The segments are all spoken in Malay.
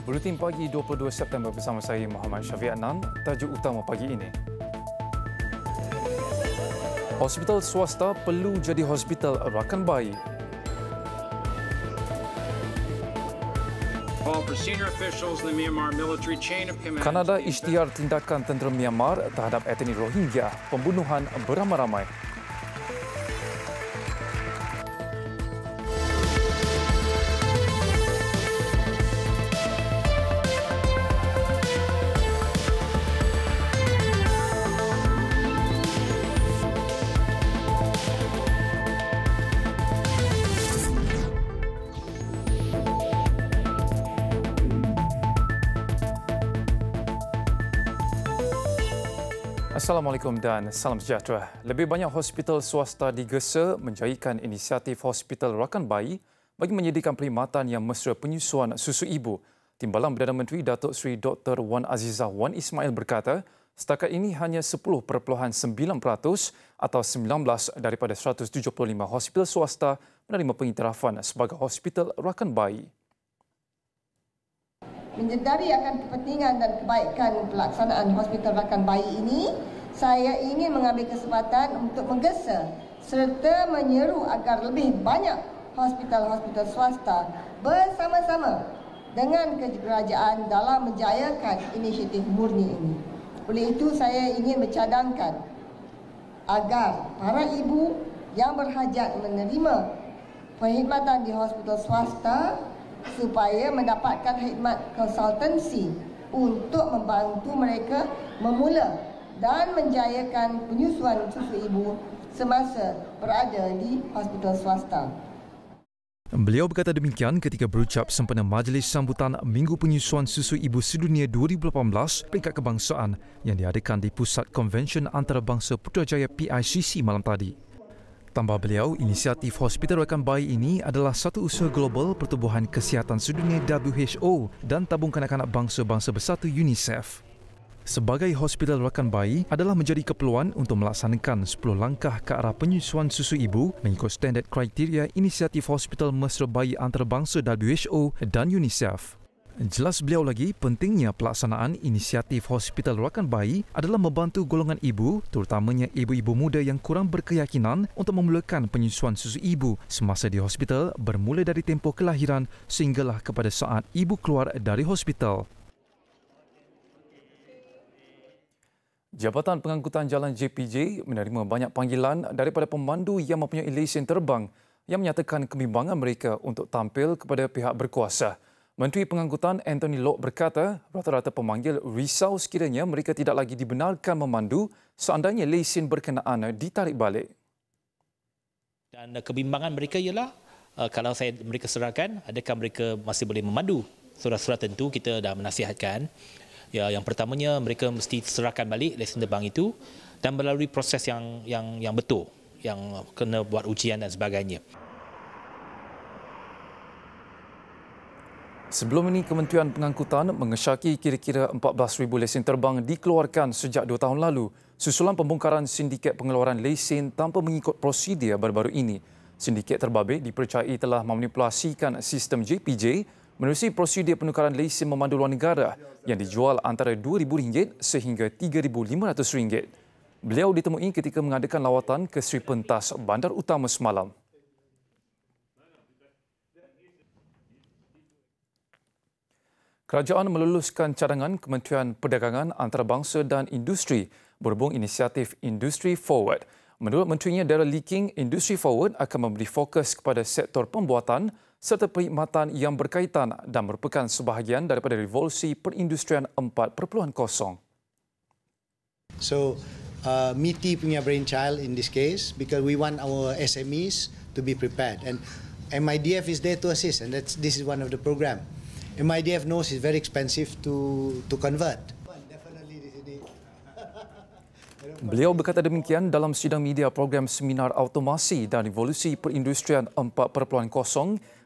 Buletin pagi 22 September bersama saya Muhammad Syafiq Adnan. Tajuk utama pagi ini. Hospital swasta perlu jadi hospital rakan bayi. Kanada isytiar tindakan tentera Myanmar terhadap etnik Rohingya, pembunuhan beramai-ramai. Assalamualaikum dan salam sejahtera. Lebih banyak hospital swasta digesa menjadikan inisiatif Hospital Rakan Bayi bagi menyediakan perkhidmatan yang mesra penyusuan susu ibu. Timbalan Perdana Menteri Datuk Seri Dr. Wan Azizah Wan Ismail berkata, setakat ini hanya 10.9% atau 19 daripada 175 hospital swasta menerima pengiktirafan sebagai hospital rakan bayi. Menyedari akan kepentingan dan kebaikan pelaksanaan hospital rakan bayi ini, saya ingin mengambil kesempatan untuk menggesa serta menyeru agar lebih banyak hospital-hospital swasta bersama-sama dengan kerajaan dalam menjayakan inisiatif murni ini. Oleh itu, saya ingin mencadangkan agar para ibu yang berhajat menerima perkhidmatan di hospital swasta supaya mendapatkan khidmat konsultansi untuk membantu mereka memula dan menjayakan penyusuan susu ibu semasa berada di hospital swasta. Beliau berkata demikian ketika berucap sempena Majlis Sambutan Minggu Penyusuan Susu Ibu Sedunia 2018 peringkat kebangsaan yang diadakan di Pusat Konvensyen Antarabangsa Putrajaya PICC malam tadi. Tambah beliau, inisiatif Hospital Rakan Bayi ini adalah satu usaha global Pertubuhan Kesihatan Sedunia WHO dan Tabung Kanak-kanak Bangsa-Bangsa Bersatu UNICEF. Sebagai hospital rakan bayi adalah menjadi keperluan untuk melaksanakan 10 langkah ke arah penyusuan susu ibu mengikut standard kriteria inisiatif Hospital Mesra Bayi Antarabangsa WHO dan UNICEF. Jelas beliau lagi, pentingnya pelaksanaan inisiatif Hospital Rakan Bayi adalah membantu golongan ibu, terutamanya ibu-ibu muda yang kurang berkeyakinan untuk memulakan penyusuan susu ibu semasa di hospital bermula dari tempoh kelahiran sehinggalah kepada saat ibu keluar dari hospital. Jabatan Pengangkutan Jalan JPJ menerima banyak panggilan daripada pemandu yang mempunyai lesen terbang yang menyatakan kebimbangan mereka untuk tampil kepada pihak berkuasa. Menteri Pengangkutan Anthony Loke berkata rata-rata pemanggil risau sekiranya mereka tidak lagi dibenarkan memandu seandainya lesen berkenaan ditarik balik. Dan kebimbangan mereka ialah kalau mereka serahkan, adakah mereka masih boleh memandu? Surat-surat tentu kita dah menasihatkan. Ya, yang pertamanya mereka mesti serahkan balik lesen terbang itu dan melalui proses yang betul, yang kena buat ujian dan sebagainya. Sebelum ini, Kementerian Pengangkutan mengesyaki kira-kira 14,000 lesen terbang dikeluarkan sejak 2 tahun lalu susulan pembongkaran sindiket pengeluaran lesen tanpa mengikut prosedur baru-baru ini. Sindiket terbabit dipercayai telah memanipulasikan sistem JPJ menerusi prosedur penukaran lesen memandu luar negara yang dijual antara RM2,000 sehingga RM3,500. Beliau ditemui ketika mengadakan lawatan ke Sri Pentas Bandar Utama semalam. Kerajaan meluluskan cadangan Kementerian Perdagangan Antarabangsa dan Industri berhubung inisiatif Industry Forward. Menurut menterinya Darryl Leaking, Industry Forward akan memberi fokus kepada sektor pembuatan serta perkhidmatan yang berkaitan dan merupakan sebahagian daripada revolusi perindustrian 4.0. So, MITI punya brainchild in this case because we want our SMEs to be prepared and MIDF is there to assist and this is one of the program. MIDF knows it's very expensive to convert. Beliau berkata demikian dalam sidang media program Seminar Automasi dan Revolusi Perindustrian 4.0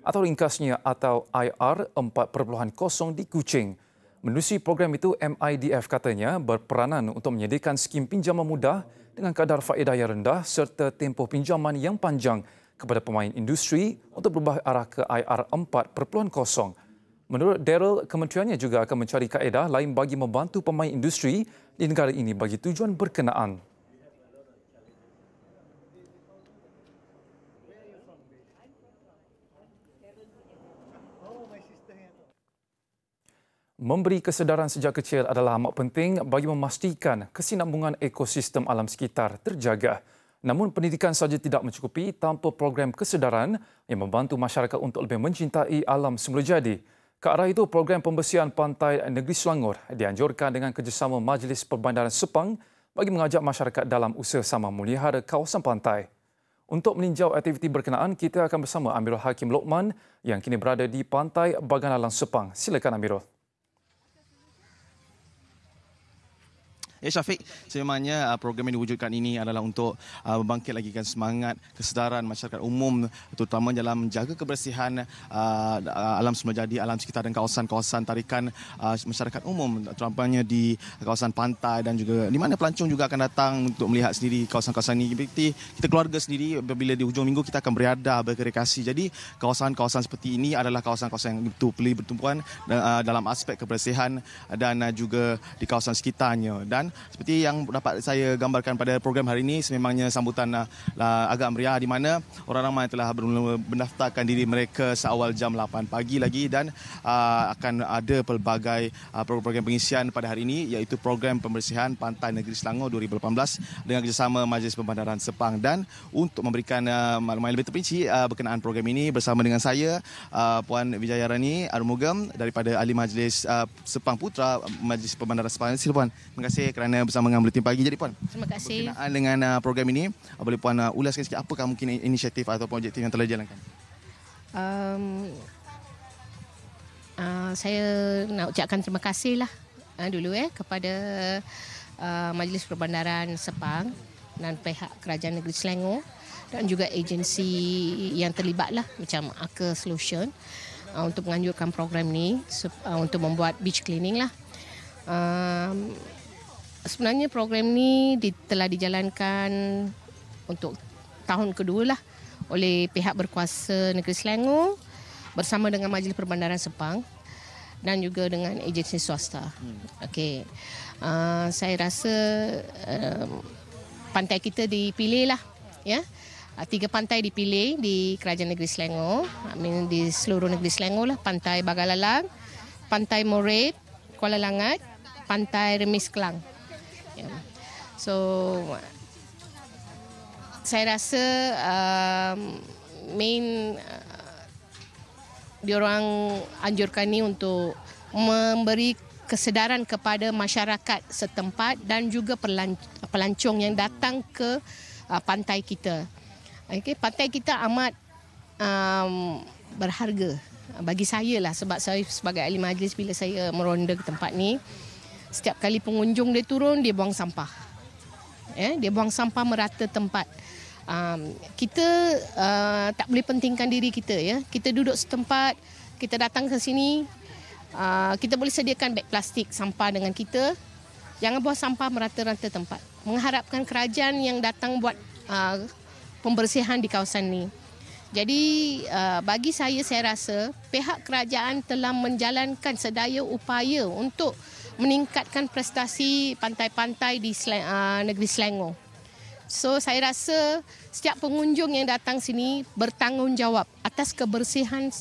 atau ringkasnya atau IR 4.0 di Kuching. Menerusi program itu, MIDF katanya berperanan untuk menyediakan skim pinjaman mudah dengan kadar faedah yang rendah serta tempoh pinjaman yang panjang kepada pemain industri untuk berubah arah ke IR 4.0. Menurut Daryl, kementeriannya juga akan mencari kaedah lain bagi membantu pemain industri di negara ini bagi tujuan berkenaan. Memberi kesedaran sejak kecil adalah amat penting bagi memastikan kesinambungan ekosistem alam sekitar terjaga. Namun pendidikan saja tidak mencukupi tanpa program kesedaran yang membantu masyarakat untuk lebih mencintai alam semula jadi. Ke arah itu, program pembersihan pantai Negeri Selangor dianjurkan dengan kerjasama Majlis Perbandaran Sepang bagi mengajak masyarakat dalam usaha sama melihara kawasan pantai. Untuk meninjau aktiviti berkenaan, kita akan bersama Amirul Hakim Lokman yang kini berada di Pantai Baganalang Sepang. Silakan Amirul. Syafiq, sebenarnya program yang diwujudkan ini adalah untuk membangkit lagi semangat kesedaran masyarakat umum, terutama dalam menjaga kebersihan alam semula jadi, alam sekitar dan kawasan-kawasan tarikan masyarakat umum, terutamanya di kawasan pantai dan juga di mana pelancong juga akan datang untuk melihat sendiri kawasan-kawasan ini. Kita keluarga sendiri, apabila di hujung minggu kita akan berada berrekreasi. Jadi kawasan-kawasan seperti ini adalah kawasan-kawasan yang betul bertumpuan dalam aspek kebersihan dan juga di kawasan sekitarnya. Dan seperti yang dapat saya gambarkan pada program hari ini, sememangnya sambutan agak meriah di mana orang ramai telah mendaftarkan diri mereka seawal jam 8 pagi lagi dan akan ada pelbagai program pengisian pada hari ini, iaitu program pembersihan Pantai Negeri Selangor 2018 dengan kerjasama Majlis Perbandaran Sepang. Dan untuk memberikan maklumat lebih terperinci berkenaan program ini, bersama dengan saya Puan Wijayarani Arumugam daripada Ahli Majlis Sepang Putra Majlis Perbandaran Sepang. Sila Puan, terima kasih kerana bersama dengan Buletin Pagi. Jadi Puan, terima kasih. Berkenaan dengan program ini, boleh Puan ulaskan sikit apakah mungkin inisiatif atau objektif yang telah dijalankan? Saya nak ucapkan terima kasih lah dulu kepada Majlis Perbandaran Sepang dan pihak Kerajaan Negeri Selangor dan juga agensi yang terlibat lah macam Arca Solution untuk menganjurkan program ni untuk membuat beach cleaning lah. Sebenarnya program ni telah dijalankan untuk tahun kedua lah oleh pihak berkuasa Negeri Selangor bersama dengan Majlis Perbandaran Sepang dan juga dengan agensi swasta. Okey, saya rasa pantai kita dipilih lah, ya. 3 pantai dipilih di Kerajaan Negeri Selangor, di seluruh Negeri Selangor lah. Pantai Bagalalang, Pantai Moret, Kuala Langat, Pantai Remis Kelang. So saya rasa diorang anjurkan ni untuk memberi kesedaran kepada masyarakat setempat dan juga pelancong yang datang ke pantai kita. Okay, pantai kita amat berharga bagi saya lah, sebab saya sebagai ahli majlis bila saya meronda ke tempat ni, setiap kali pengunjung dia turun, dia buang sampah. Dia buang sampah merata tempat. Kita tak boleh pentingkan diri kita, ya. Kita duduk setempat, kita datang ke sini, kita boleh sediakan beg plastik sampah dengan kita. Jangan buang sampah merata-rata tempat. Mengharapkan kerajaan yang datang buat pembersihan di kawasan ni. Jadi bagi saya rasa pihak kerajaan telah menjalankan sedaya upaya untuk meningkatkan prestasi pantai-pantai di Negeri Selangor. So saya rasa setiap pengunjung yang datang sini bertanggungjawab atas kebersihan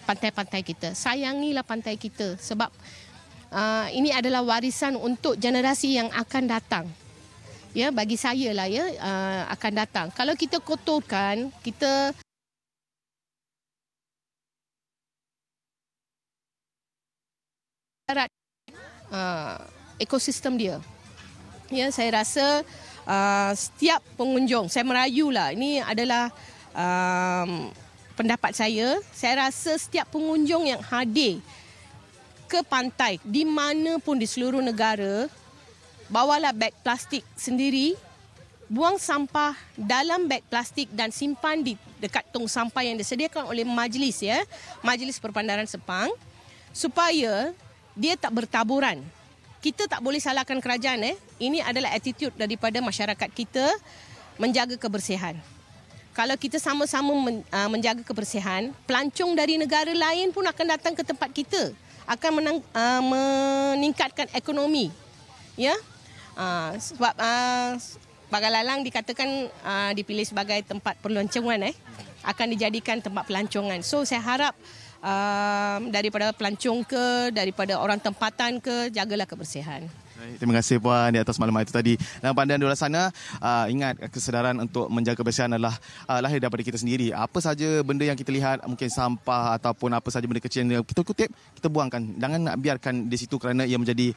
pantai-pantai kita. Sayangilah pantai kita sebab ini adalah warisan untuk generasi yang akan datang. Ya, bagi saya lah, ya, akan datang. Kalau kita kotorkan, kita ekosistem dia. Ya, saya rasa setiap pengunjung, saya merayulah, ini adalah pendapat saya. Saya rasa setiap pengunjung yang hadir ke pantai di mana pun di seluruh negara, bawalah beg plastik sendiri, buang sampah dalam beg plastik dan simpan di dekat tong sampah yang disediakan oleh majlis, ya, Majlis Perbandaran Sepang, supaya dia tak bertaburan. Kita tak boleh salahkan kerajaan. Ini adalah attitude daripada masyarakat kita menjaga kebersihan. Kalau kita sama-sama menjaga kebersihan, pelancong dari negara lain pun akan datang ke tempat kita akan meningkatkan ekonomi. Ya. Sebab Bagalalang dikatakan dipilih sebagai tempat pelancongan, akan dijadikan tempat pelancongan. So saya harap daripada pelancong daripada orang tempatan jagalah kebersihan. Terima kasih Puan di atas maklumat itu tadi. Dan pandangan di luar sana, ingat kesedaran untuk menjaga kebersihan adalah lahir daripada kita sendiri. Apa saja benda yang kita lihat, mungkin sampah ataupun apa saja benda kecil yang kita kutip, kita buangkan. Jangan nak biarkan di situ kerana ia menjadi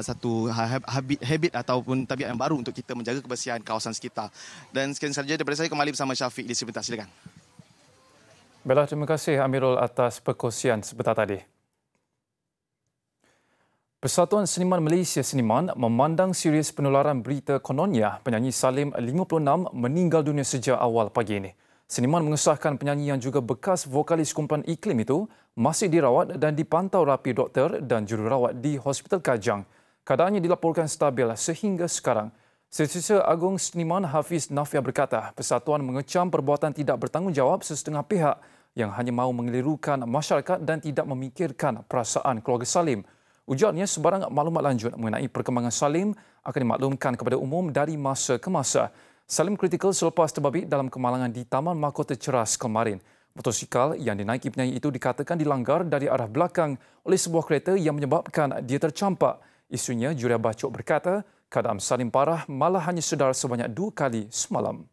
satu habit ataupun tabiat yang baru untuk kita menjaga kebersihan kawasan sekitar. Dan sekian sahaja daripada saya, kembali bersama Syafiq di sebentar. Silakan. Baiklah, terima kasih Amirul atas perkongsian sebentar tadi. Persatuan Seniman Malaysia Seniman memandang serius penularan berita kononnya penyanyi Salim 56 meninggal dunia sejak awal pagi ini. Seniman mengesahkan penyanyi yang juga bekas vokalis kumpulan Iklim itu masih dirawat dan dipantau rapi doktor dan jururawat di Hospital Kajang. Keadaannya dilaporkan stabil sehingga sekarang. Setiausaha Agung Seniman Hafiz Nafia berkata, persatuan mengecam perbuatan tidak bertanggungjawab sesetengah pihak yang hanya mahu mengelirukan masyarakat dan tidak memikirkan perasaan keluarga Salim. Ujarnya sebarang maklumat lanjut mengenai perkembangan Salim akan dimaklumkan kepada umum dari masa ke masa. Salim kritikal selepas terbabit dalam kemalangan di Taman Mahkota Ceras kemarin. Motosikal yang dinaiki penyanyi itu dikatakan dilanggar dari arah belakang oleh sebuah kereta yang menyebabkan dia tercampak. Isunya, Juria Bacok berkata, keadaan Salim parah malah hanya sedar sebanyak 2 kali semalam.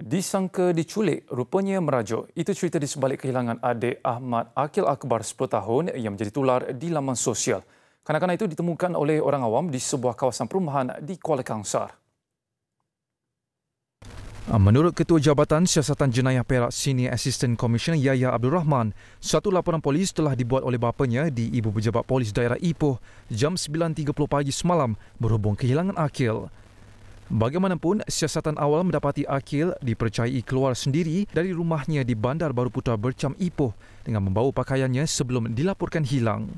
Disangka diculik, rupanya merajuk. Itu cerita di sebalik kehilangan adik Ahmad Akil Akbar 10 tahun yang menjadi tular di laman sosial. Kanak-kanak itu ditemukan oleh orang awam di sebuah kawasan perumahan di Kuala Kangsar. Menurut Ketua Jabatan Siasatan Jenayah Perak Senior Assistant Commissioner Yahya Abdul Rahman, satu laporan polis telah dibuat oleh bapanya di Ibu Pejabat Polis Daerah Ipoh jam 9.30 pagi semalam berhubung kehilangan Akil. Bagaimanapun, siasatan awal mendapati Akil dipercayai keluar sendiri dari rumahnya di Bandar Baru Putra Bercam Ipoh dengan membawa pakaiannya sebelum dilaporkan hilang.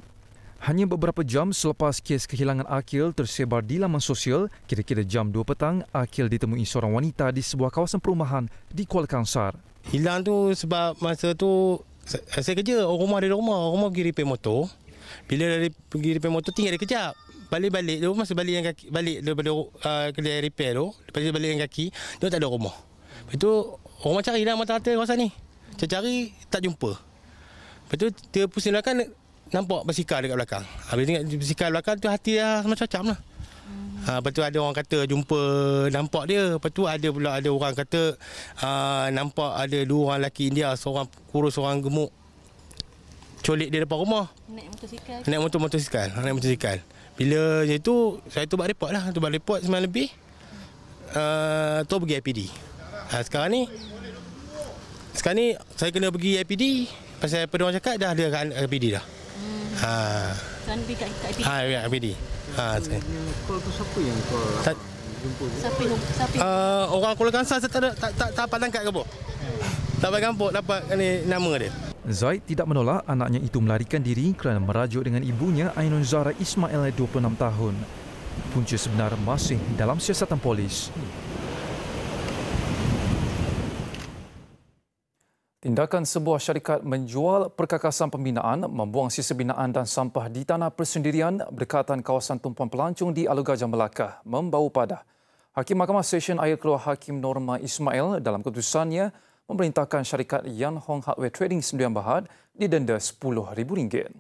Hanya beberapa jam selepas kes kehilangan Akil tersebar di laman sosial, kira-kira jam 2 petang, Akil ditemui seorang wanita di sebuah kawasan perumahan di Kuala Kangsar. Hilang tu sebab masa tu saya kerja, orang rumah pergi repair motor. Bila pergi repair motor tinggal dia kejap. Balik tu, masa balik yang kaki, balik daripada kedai repair tu, lepas tu balik yang kaki, dia tak ada rumah. Lepas tu orang carilah mata-mata kawasan ni. Cari tak jumpa. Lepas tu dia pusing belakang, nampak basikal dekat belakang. Habis tengok basikal belakang tu, hati dah macam-macam lah. Lepas tu ada orang kata jumpa, nampak dia. Lepas tu ada orang kata nampak ada 2 orang lelaki India, seorang kurus, seorang gemuk, colik dia depan rumah. Naik motosikal. Bila itu saya tu buat report lah. Tu buat report 9 lebih. Tu pergi IPD. Sekarang ni saya kena pergi IPD. Pasal pada orang cakap dah ada kat IPD dah. Kan pergi kat IPD. IPD. Call tu siapa yang call? Jumpa. Siapa? Orang Kuala Kangsar tak dapat tangkap ke apa? Tak dapat gampuk dapat nama dia. Zaid tidak menolak anaknya itu melarikan diri kerana merajuk dengan ibunya Ainun Zahra Ismail 26 tahun. Punca sebenar masih dalam siasatan polis. Tindakan sebuah syarikat menjual perkakasan pembinaan, membuang sisa binaan dan sampah di tanah persendirian berdekatan kawasan tumpuan pelancong di Alor Gajah Melaka membau padah. Hakim Mahkamah Session Air Keluar Hakim Norma Ismail dalam keputusannya memerintahkan syarikat Yan Hong Hardware Trading Sdn Bhd didenda RM10,000.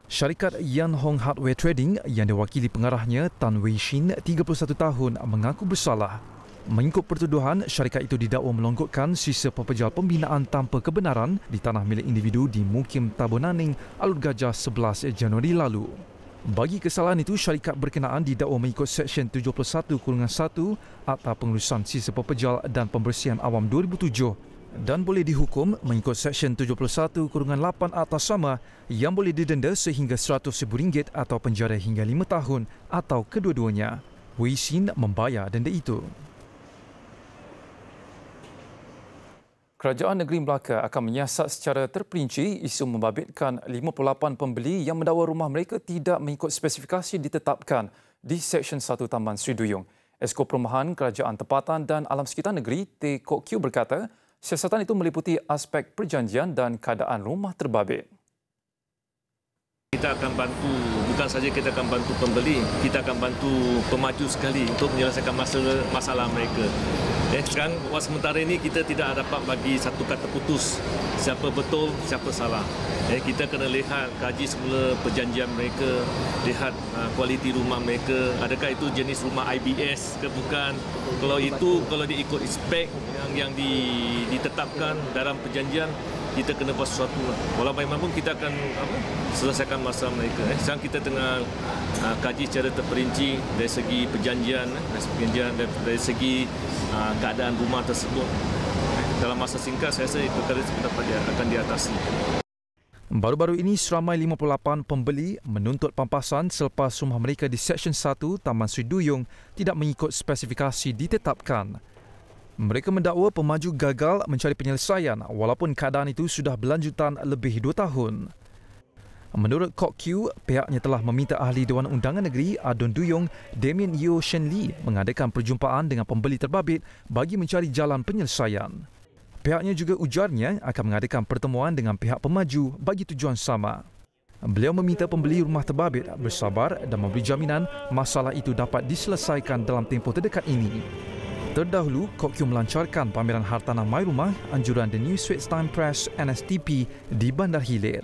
Syarikat Yan Hong Hardware Trading yang diwakili pengarahnya Tan Wei Shin, 31 tahun, mengaku bersalah. Mengikut pertuduhan, syarikat itu didakwa melonggokkan sisa pepejal pembinaan tanpa kebenaran di tanah milik individu di Mukim Tabonaning, Alor Gajah 11 Januari lalu. Bagi kesalahan itu, syarikat berkenaan didakwa mengikut Seksyen 71-1 Akta Pengurusan Sisa Pepejal dan Pembersihan Awam 2007 dan boleh dihukum mengikut Seksyen 71-8 Akta sama yang boleh didenda sehingga RM100,000 atau penjara hingga 5 tahun atau kedua-duanya. Wei Xin membayar denda itu. Kerajaan Negeri Melaka akan menyiasat secara terperinci isu membabitkan 58 pembeli yang mendakwa rumah mereka tidak mengikut spesifikasi ditetapkan di Seksyen 1 Taman Sri Duyung. Esko Perumahan Kerajaan Tempatan dan Alam Sekitar Negeri Teh Kok Kiew berkata, siasatan itu meliputi aspek perjanjian dan keadaan rumah terbabit. Kita akan bantu, bukan saja kita akan bantu pembeli, kita akan bantu pemaju sekali untuk menyelesaikan masalah mereka. Sekarang buat sementara ini kita tidak dapat bagi satu kata putus siapa betul, siapa salah. Kita kena lihat, kaji semula perjanjian mereka, lihat kualiti rumah mereka, adakah itu jenis rumah IBS ke bukan. Kalau dia ikut spek yang ditetapkan dalam perjanjian, kita kena buat sesuatu. Walau bagaimanapun kita akan selesaikan masalah mereka. Sekarang kita tengah kaji secara terperinci dari segi perjanjian, dari segi keadaan rumah tersebut. Dalam masa singkat saya rasa itu perkara dapat akan diatasi. Baru-baru ini seramai 58 pembeli menuntut pampasan selepas rumah mereka di Seksyen 1 Taman Sri Duyung tidak mengikut spesifikasi ditetapkan. Mereka mendakwa pemaju gagal mencari penyelesaian walaupun keadaan itu sudah berlanjutan lebih 2 tahun. Menurut Kok Kiew, pihaknya telah meminta Ahli Dewan Undangan Negeri Adun Duyung, Damien Yeo Shen Lee mengadakan perjumpaan dengan pembeli terbabit bagi mencari jalan penyelesaian. Pihaknya juga ujarnya akan mengadakan pertemuan dengan pihak pemaju bagi tujuan sama. Beliau meminta pembeli rumah terbabit bersabar dan memberi jaminan masalah itu dapat diselesaikan dalam tempoh terdekat ini. Terdahulu, Kok Kiew melancarkan pameran hartanah My Rumah anjuran The New Straits Times Press NSTP di Bandar Hilir.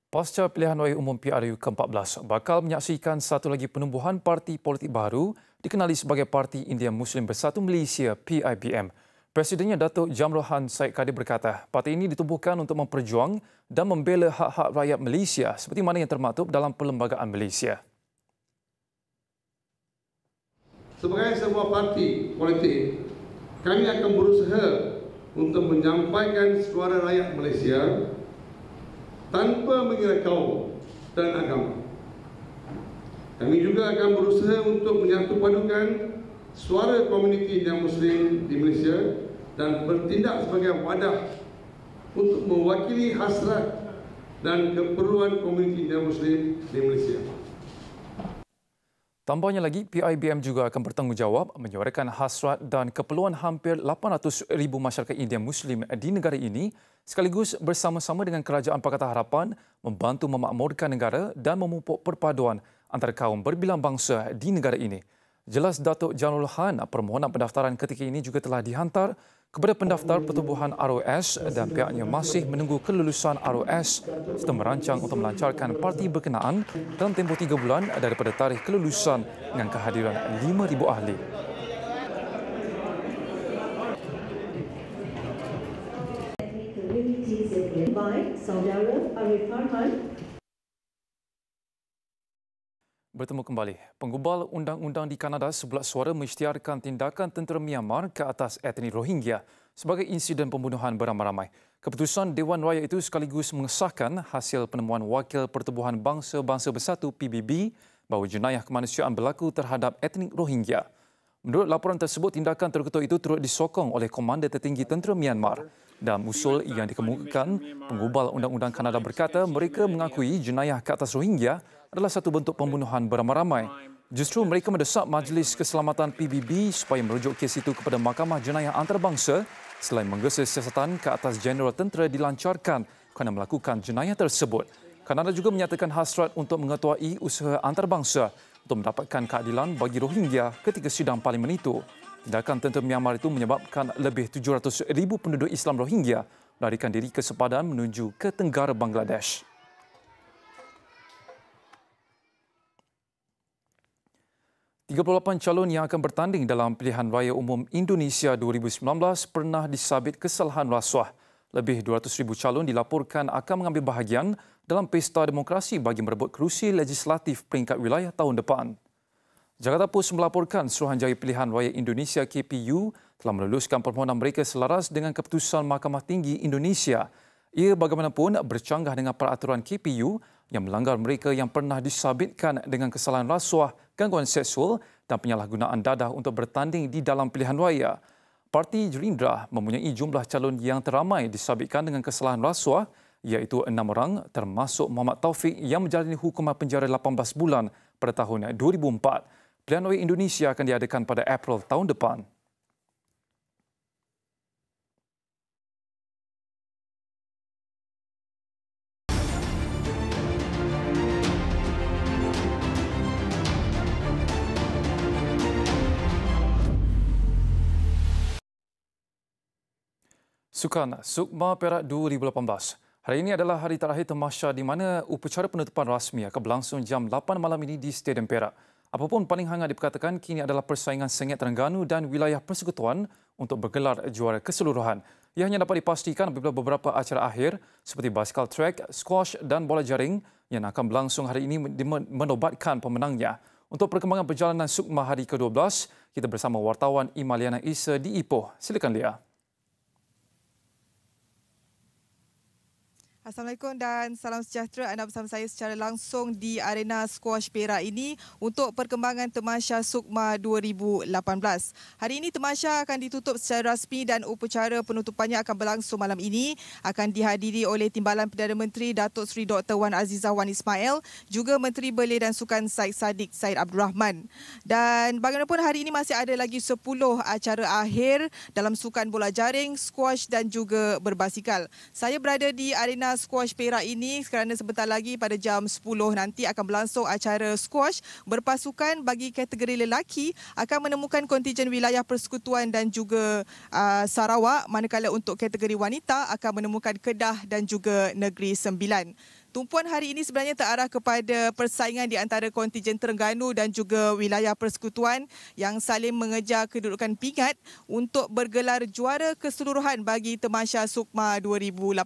Pasca pilihan raya umum PRU ke-14 bakal menyaksikan satu lagi penumbuhan parti politik baru dikenali sebagai Parti India Muslim Bersatu Malaysia PIBM. Presidennya Datuk Jamrohan Said Kadir berkata, parti ini ditubuhkan untuk memperjuang dan membela hak-hak rakyat Malaysia seperti mana yang termaktub dalam Perlembagaan Malaysia. Sebagai sebuah parti politik, kami akan berusaha untuk menyampaikan suara rakyat Malaysia tanpa mengira kaum dan agama. Kami juga akan berusaha untuk menyatupadukan suara komuniti India Muslim di Malaysia dan bertindak sebagai wadah untuk mewakili hasrat dan keperluan komuniti India Muslim di Malaysia. Tambahnya lagi, PIBM juga akan bertanggungjawab menyuarakan hasrat dan keperluan hampir 800,000 masyarakat India Muslim di negara ini sekaligus bersama-sama dengan Kerajaan Pakatan Harapan membantu memakmurkan negara dan memupuk perpaduan antara kaum berbilang bangsa di negara ini. Jelas Datuk Jamrul Han, permohonan pendaftaran ketika ini juga telah dihantar kepada pendaftar pertubuhan ROS dan pihaknya masih menunggu kelulusan ROS serta merancang untuk melancarkan parti berkenaan dalam tempoh 3 bulan daripada tarikh kelulusan dengan kehadiran 5,000 ahli. Saudara Arif Farhan. Bertemu kembali. Penggubal undang-undang di Kanada sebulat suara mengisytiharkan tindakan tentera Myanmar ke atas etnik Rohingya sebagai insiden pembunuhan beramai-ramai. Keputusan Dewan Raya itu sekaligus mengesahkan hasil penemuan Wakil Pertubuhan Bangsa-Bangsa Bersatu PBB bahawa jenayah kemanusiaan berlaku terhadap etnik Rohingya. Menurut laporan tersebut, tindakan terkutuk itu turut disokong oleh Komander Tertinggi Tentera Myanmar. Dalam usul yang dikemukakan, penggubal undang-undang Kanada berkata mereka mengakui jenayah ke atas Rohingya adalah satu bentuk pembunuhan beramai-ramai. Justru mereka mendesak Majlis Keselamatan PBB supaya merujuk kes itu kepada Mahkamah Jenayah Antarabangsa selain menggesa siasatan ke atas Jeneral Tentera dilancarkan kerana melakukan jenayah tersebut. Kanada juga menyatakan hasrat untuk mengetuai usaha antarabangsa untuk mendapatkan keadilan bagi Rohingya ketika sidang parlimen itu. Tindakan tentera Myanmar itu menyebabkan lebih 700,000 penduduk Islam Rohingya melarikan diri ke sepadan menuju ke tenggara Bangladesh. 38 calon yang akan bertanding dalam pilihan raya umum Indonesia 2019 pernah disabit kesalahan rasuah. Lebih 200,000 calon dilaporkan akan mengambil bahagian dalam pesta demokrasi bagi merebut kerusi legislatif peringkat wilayah tahun depan. Jakarta Post melaporkan Suruhanjaya Pilihan Raya Indonesia KPU telah meluluskan permohonan mereka selaras dengan keputusan Mahkamah Tinggi Indonesia. Ia bagaimanapun bercanggah dengan peraturan KPU yang melanggar mereka yang pernah disabitkan dengan kesalahan rasuah, gangguan seksual dan penyalahgunaan dadah untuk bertanding di dalam pilihan raya. Parti Gerindra mempunyai jumlah calon yang teramai disabitkan dengan kesalahan rasuah iaitu 6 orang termasuk Muhammad Taufik yang menjalani hukuman penjara 18 bulan pada tahun 2004. Pilihan OIE Indonesia akan diadakan pada April tahun depan. Sukan Sukma Perak 2018. Hari ini adalah hari terakhir tamasya di mana upacara penutupan rasmi akan berlangsung jam 8 malam ini di Stadium Perak. Apapun paling hangat diperkatakan kini adalah persaingan sengit Terengganu dan wilayah persekutuan untuk bergelar juara keseluruhan. Ia hanya dapat dipastikan apabila beberapa acara akhir seperti basikal track, squash dan bola jaring yang akan berlangsung hari ini menobatkan pemenangnya. Untuk perkembangan perjalanan Sukma hari ke-12, kita bersama wartawan Imaliana Isa di Ipoh. Silakan Lia. Assalamualaikum dan salam sejahtera. Anda bersama saya secara langsung di arena squash Perak ini untuk perkembangan Tamasya Sukma 2018. Hari ini Tamasya akan ditutup secara rasmi dan upacara penutupannya akan berlangsung malam ini. Akan dihadiri oleh Timbalan Perdana Menteri Datuk Seri Dr. Wan Azizah Wan Ismail, juga Menteri Belia dan Sukan Syed Saddiq Syed Abdul Rahman. Dan bagaimanapun hari ini masih ada lagi 10 acara akhir dalam sukan bola jaring, squash dan juga berbasikal. Saya berada di arena squash Perak ini kerana sebentar lagi pada jam 10 nanti akan berlangsung acara squash berpasukan bagi kategori lelaki akan menemukan kontijen wilayah persekutuan dan juga Sarawak, manakala untuk kategori wanita akan menemukan Kedah dan juga Negeri Sembilan. Tumpuan hari ini sebenarnya terarah kepada persaingan di antara kontijen Terengganu dan juga wilayah persekutuan yang saling mengejar kedudukan pingat untuk bergelar juara keseluruhan bagi Tamasya Sukma 2018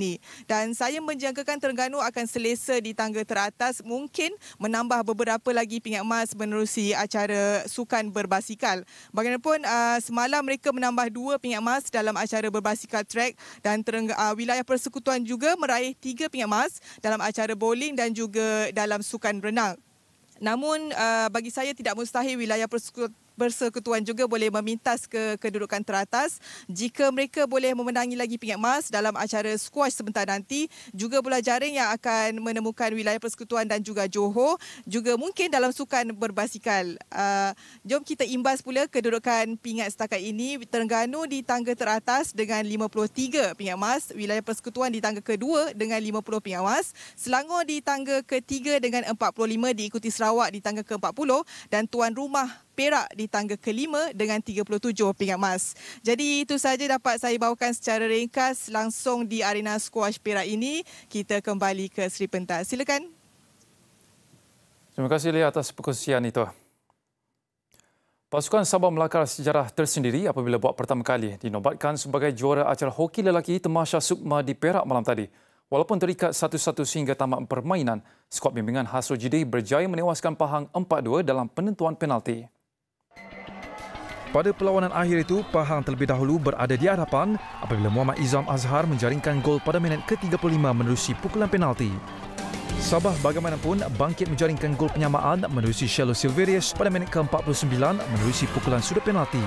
ini. Dan saya menjangkakan Terengganu akan selesa di tangga teratas, mungkin menambah beberapa lagi pingat emas menerusi acara sukan berbasikal. Bagaimanapun semalam mereka menambah 2 pingat emas dalam acara berbasikal track dan wilayah persekutuan juga meraih 3 pingat emas dalam acara bowling dan juga dalam sukan renang. Namun bagi saya tidak mustahil wilayah persekutuan juga boleh memintas ke kedudukan teratas jika mereka boleh memenangi lagi pingat emas dalam acara squash sebentar nanti, juga bola jaring yang akan menemukan wilayah persekutuan dan juga Johor, juga mungkin dalam sukan berbasikal. Jom kita imbas pula kedudukan pingat setakat ini. Terengganu di tangga teratas dengan 53 pingat emas, wilayah persekutuan di tangga kedua dengan 50 pingat emas, Selangor di tangga ketiga dengan 45, diikuti Sarawak di tangga ke-40 dan tuan rumah Perak di tangga kelima dengan 37 pingat emas. Jadi itu sahaja dapat saya bawakan secara ringkas langsung di arena squash Perak ini. Kita kembali ke Sri Pentas. Silakan. Terima kasih Lia atas perkongsian itu. Pasukan Sabah melakar sejarah tersendiri apabila buat pertama kali dinobatkan sebagai juara acara hoki lelaki Tamasya Sukma di Perak malam tadi. Walaupun terikat 1-1 sehingga tamat permainan, skuad bimbingan Hasrul Jidih berjaya menewaskan Pahang 4-2 dalam penentuan penalti. Pada perlawanan akhir itu, Pahang terlebih dahulu berada di hadapan apabila Muhammad Izam Azhar menjaringkan gol pada minit ke-35 menerusi pukulan penalti. Sabah bagaimanapun bangkit menjaringkan gol penyamaan menerusi Shelo Silverius pada minit ke-49 menerusi pukulan sudut penalti.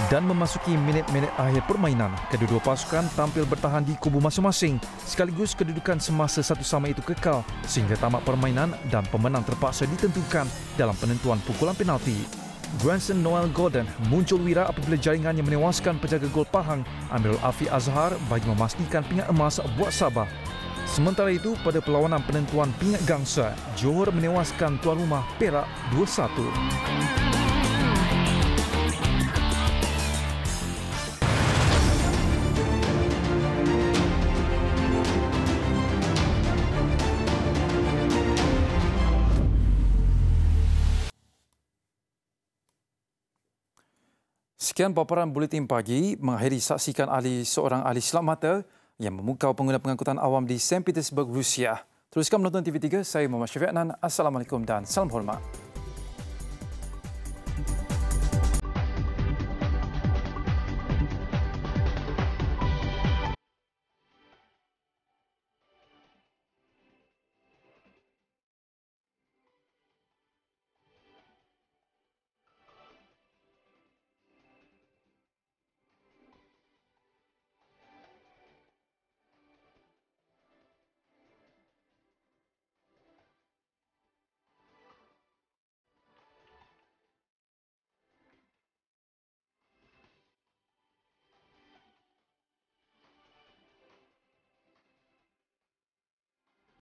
Dan memasuki minit-minit akhir permainan, kedua-dua pasukan tampil bertahan di kubu masing-masing sekaligus kedudukan semasa satu sama itu kekal sehingga tamat permainan dan pemenang terpaksa ditentukan dalam penentuan pukulan penalti. Grandson Noel Gordon muncul wira apabila jaringannya menewaskan penjaga gol Pahang Amirul Afi Azhar bagi memastikan pingat emas buat Sabah. Sementara itu, pada perlawanan penentuan pingat gangsa, Johor menewaskan tuan rumah Perak 2-1. Sekian paparan Buletin Pagi, mengakhiri saksikan seorang ahli silap mata yang memukau pengguna pengangkutan awam di St. Petersburg, Rusia. Teruskan menonton TV3, saya Muhammad Syafiq Adnan. Assalamualaikum dan salam hormat.